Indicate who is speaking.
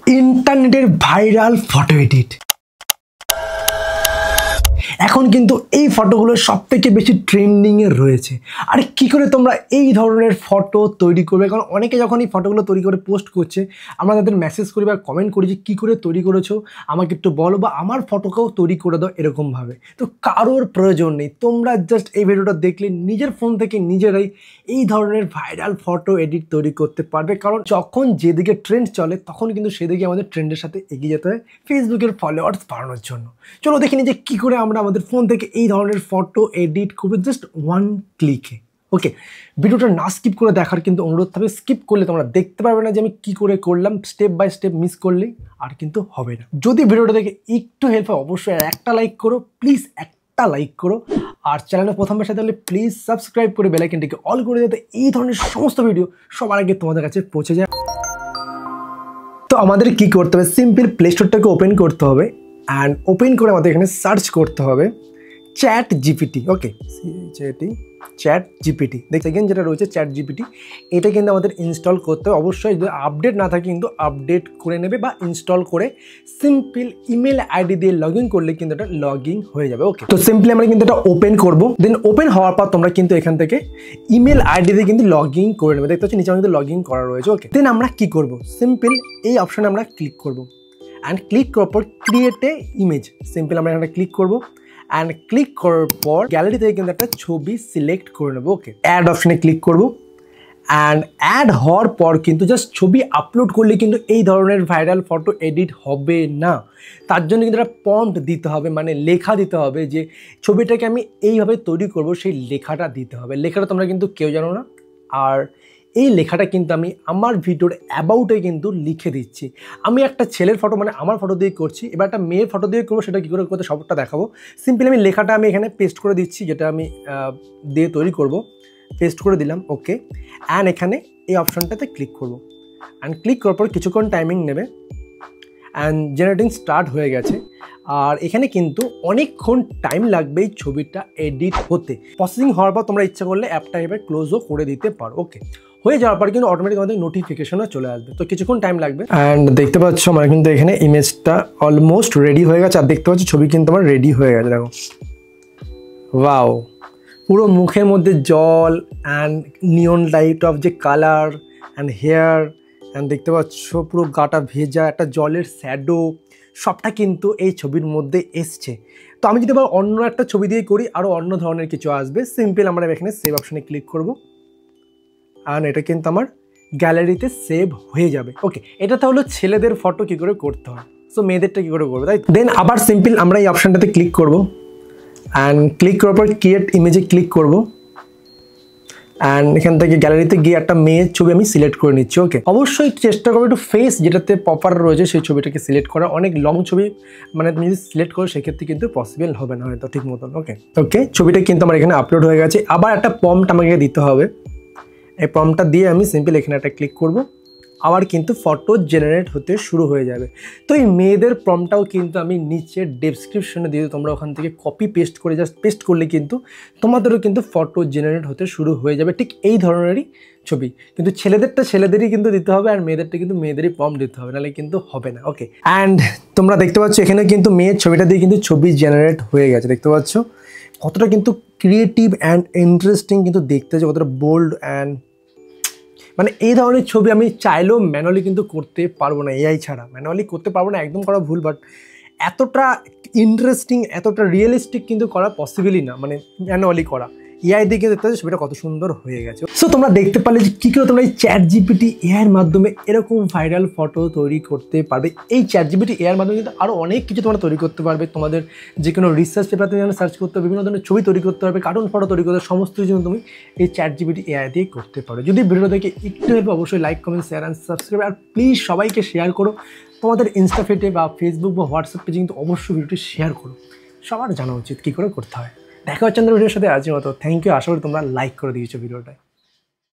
Speaker 1: ইন্টারনেটের viral photo edit. এখন কিন্তু এই ফটোগুলো সবথেকে বেশি ট্রেন্ডিংয়ে রয়েছে। আর কি করে তোমরা এই ধরনের ফটো তৈরি করবে? কারণ অনেকে যখন এই ফটোগুলো তৈরি করে পোস্ট করছে, আমরা তাদের মেসেজ করি বা কমেন্ট করি যে কী করে তৈরি করেছো, আমাকে একটু বলো, বা আমার ফটোকেও তৈরি করে দাও এরকমভাবে। তো কারোর প্রয়োজন নেই, তোমরা জাস্ট এই ভিডিওটা দেখলে নিজের ফোন থেকে নিজেরাই এই ধরনের ভাইরাল ফটো এডিট তৈরি করতে পারবে। কারণ যখন যেদিকে ট্রেন্ড চলে তখন কিন্তু সেদিকে আমাদের ট্রেন্ডের সাথে এগিয়ে যেতে হয় ফেসবুকের ফলোয়ার্স বাড়ানোর জন্য। চলো দেখে নিই যে কী করে আমরা আমাদের ফোন থেকে এই ধরনের ফটো এডিট করবে জাস্ট ওয়ান ক্লিকে। ওকে, ভিডিওটা না স্কিপ করে দেখার কিন্তু অনুরোধ থাকবে। স্কিপ করলে তোমরা দেখতে পারবে না যে আমি কী করে করলাম, স্টেপ বাই স্টেপ মিস করলেই আর কিন্তু হবে না। যদি ভিডিওটা দেখে একটু হেল্প হয় অবশ্যই একটা লাইক করো, প্লিজ একটা লাইক করো। আর চ্যানেলে প্রথমবার সাথে হলে প্লিজ সাবস্ক্রাইব করে বেল আইকনটিকে অল করে যাতে এই ধরনের সমস্ত ভিডিও সবার আগে তোমাদের কাছে পৌঁছে যায়। তো আমাদের কি করতে হবে, সিম্পল প্লে স্টোরটাকে ওপেন করতে হবে অ্যান্ড ওপেন করে আমাদের এখানে সার্চ করতে হবে চ্যাট জিপিটি। ওকে, চ্যাট জিপিটি দেখেন যেটা রয়েছে চ্যাট জিপিটি, এটা কিন্তু আমাদের ইনস্টল করতে হবে। অবশ্যই যদি আপডেট না থাকে কিন্তু আপডেট করে নেবে বা ইনস্টল করে সিম্পল ইমেল আইডি দিয়ে লগ ইন করলে কিন্তু এটা লগ ইন হয়ে যাবে। ওকে, তো সিম্পলি আমরা কিন্তু এটা ওপেন করবো। দেন ওপেন হওয়ার পর তোমরা কিন্তু এখান থেকে ইমেল আইডি দিয়ে কিন্তু লগ ইন করে নেবে। দেখতে পাচ্ছি নিচে কিন্তু লগ ইন করা রয়েছে। ওকে, দেন আমরা কি করব, সিম্পল এই অপশানে আমরা ক্লিক করব অ্যান্ড ক্লিক করার পর ক্রিয়েট এ ইমেজ, সিম্পল আমরা এখানে ক্লিক করবো অ্যান্ড ক্লিক করার পর গ্যালারি থেকে কিন্তু একটা ছবি সিলেক্ট করে নেবো। ওকে, অ্যাড অপশানে ক্লিক করবো অ্যান্ড অ্যাড হওয়ার পর কিন্তু জাস্ট ছবি আপলোড করলে কিন্তু এই ধরনের ভাইরাল ফটো এডিট হবে না। তার জন্য কিন্তু একটা প্রম্পট দিতে হবে, মানে লেখা দিতে হবে যে ছবিটাকে আমি এইভাবে তৈরি করব, সেই লেখাটা দিতে হবে। লেখাটা তোমরা কিন্তু কেউ জানো না, আর এই লেখাটা কিন্তু আমি আমার ভিডিওর অ্যাবাউটে কিন্তু লিখে দিচ্ছি। আমি একটা ছেলের ফটো মানে আমার ফটো দিয়ে করছি, এবার একটা মেয়ের ফটো দিয়ে করবো, সেটা কী করে করতে সবটা দেখাবো। সিম্পলি আমি লেখাটা আমি এখানে পেস্ট করে দিচ্ছি, যেটা আমি দিয়ে তৈরি করব। পেস্ট করে দিলাম। ওকে, অ্যান্ড এখানে এই অপশানটাতে ক্লিক করব অ্যান্ড ক্লিক করার পর কিছুক্ষণ টাইমিং নেবে অ্যান্ড জেনারেটিং স্টার্ট হয়ে গেছে। আর এখানে কিন্তু অনেকক্ষণ টাইম লাগবে এই ছবিটা এডিট হতে। প্রসেসিং হওয়ার পর তোমরা ইচ্ছা করলে অ্যাপটা এবার ক্লোজও করে দিতে পারো। ওকে, হয়ে যাওয়ার পর কিন্তু অটোমেটিক আমাদের নোটিফিকেশনও চলে আসবে, তো কিছুক্ষণ টাইম লাগবে। অ্যান্ড দেখতে পাচ্ছ আমার কিন্তু এখানে ইমেজটা অলমোস্ট রেডি হয়ে গেছে। আর দেখতে পাচ্ছি ছবি কিন্তু আমার রেডি হয়ে গেছে। দেখো, ওয়াও, পুরো মুখের মধ্যে জল অ্যান্ড নিয়ন লাইট অফ যে কালার অ্যান্ড হেয়ার অ্যান্ড দেখতে পাচ্ছ পুরো গাটা ভেজা, একটা জলের শ্যাডো, সবটা কিন্তু এই ছবির মধ্যে এসছে। তো আমি যদি আবার অন্য একটা ছবি দিয়ে করি আরও অন্য ধরনের কিছু আসবে। সিম্পল আমরা এখানে সেভ অপশানে ক্লিক করব অ্যান্ড এটা কিন্তু আমার গ্যালারিতে সেভ হয়ে যাবে। ওকে, এটা তো হলো ছেলেদের ফটো কী করে করতে হয়, সো মেয়েদেরটা কী করে করবে, তাই। দেন আবার সিম্পল আমরা এই অপশানটাতে ক্লিক করব অ্যান্ড ক্লিক করার পর ক্রিয়েট ইমেজে ক্লিক করব অ্যান্ড এখান থেকে গ্যালারিতে গিয়ে একটা মেয়ের ছবি আমি সিলেক্ট করে নিচ্ছি। ওকে, অবশ্যই চেষ্টা করবো একটু ফেস যেটাতে প্রপার রয়েছে সেই ছবিটাকে সিলেক্ট করা। অনেক লং ছবি মানে তুমি যদি সিলেক্ট করো সেক্ষেত্রে কিন্তু পসিবল হবে না হয়তো ঠিক মতন। ওকে ওকে, ছবিটা কিন্তু আমার এখানে আপলোড হয়ে গেছে। আবার একটা প্রম্পট আমাকে দিতে হবে, এই প্রম্পটটা দিয়ে আমি সিম্পল এখানে একটা ক্লিক করব, আবার কিন্তু ফটো জেনারেট হতে শুরু হয়ে যাবে। তো এই মেয়েদের প্রম্পটটাও কিন্তু আমি নিচে ডেসক্রিপশনে দিয়ে, তোমরা ওখান থেকে কপি পেস্ট করে জাস্ট পেস্ট করলে কিন্তু তোমাদেরও কিন্তু ফটো জেনারেট হতে শুরু হয়ে যাবে ঠিক এই ধরনেরই ছবি। কিন্তু ছেলেদেরটা ছেলেদেরই কিন্তু দিতে হবে আর মেয়েদেরটা কিন্তু মেয়েদেরই প্রম্পট দিতে হবে, নাহলে কিন্তু হবে না। ওকে, অ্যান্ড তোমরা দেখতে পাচ্ছ এখানে কিন্তু মেয়ের ছবিটা দিয়ে কিন্তু ছবি জেনারেট হয়ে গেছে। দেখতে পাচ্ছ কতটা কিন্তু ক্রিয়েটিভ অ্যান্ড ইন্টারেস্টিং কিন্তু দেখতে হচ্ছে, কতটা বোল্ড অ্যান্ড মানে এই ধরনের ছবি আমি চাইলেও ম্যানুয়ালি কিন্তু করতে পারবো না, এআই ছাড়া ম্যানুয়ালি করতে পারবো না, একদম করা ভুল। বাট এতটা ইন্টারেস্টিং এতটা রিয়েলিস্টিক কিন্তু করা পসিবলই না, মানে ম্যানুয়ালি করা। এআই দিকে দেখতে পাচ্ছি ছবিটা কত সুন্দর হয়ে গেছে। সো তোমরা দেখতে পারলে যে কী করে তোমরা এই চ্যাট জিপিটি এআইয়ের মাধ্যমে এরকম ভাইরাল ফটো তৈরি করতে পারবে। এই চ্যাট জিপিটি এআইয়ের মাধ্যমে কিন্তু আরও অনেক কিছু তোমরা তৈরি করতে পারবে। তোমাদের যে কোনো রিসার্চ পেপার তুমি সার্চ করতে হবে, বিভিন্ন ধরনের ছবি তৈরি করতে পারবে, কার্টুন ফটো তৈরি করতে, সমস্ত কিছু তুমি এই চ্যাট জিপিটি এআই দিয়ে করতে পারো। যদি ভিডিও দেখে একটু হেল্প অবশ্যই like comment share and subscribe, আর প্লিজ সবাইকে শেয়ার করো। তোমাদের ইনস্টা ফিডে বা ফেসবুক বা হোয়াটসঅ্যাপ পেজে কিন্তু অবশ্যই ভিডিওটি শেয়ার করো, সবার জানা উচিত কী করে করতে হয়। দেখা হচ্ছে আমাদের ভিডিওর সাথে আজকের মতো। থ্যাংক ইউ, আশা করি তোমরা লাইক করে দিয়েছো ভিডিওটায়।